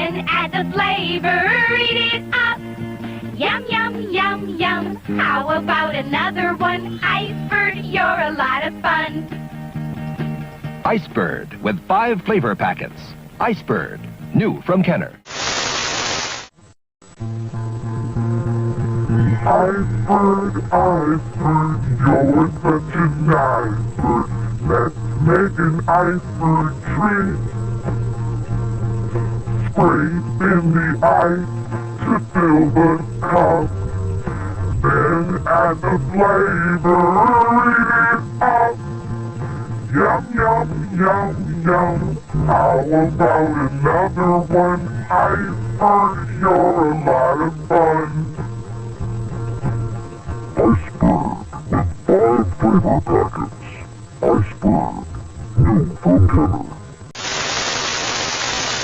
Then add the flavor, eat it up. Yum, yum, yum, yum. How about another one? Icebird, you're a lot of fun. Icebird with 5 flavor packets. Icebird, new from Kenner. Iceberg, your invention iceberg. Let's make an iceberg drink. Spray in the ice to fill the cup. Then add the flavor, eat it up. Yum, yum, yum, yum. How about another one? Iceberg, you're a lot of fun. Iceberg with 5 flavor packets. Iceberg, new from Kenner.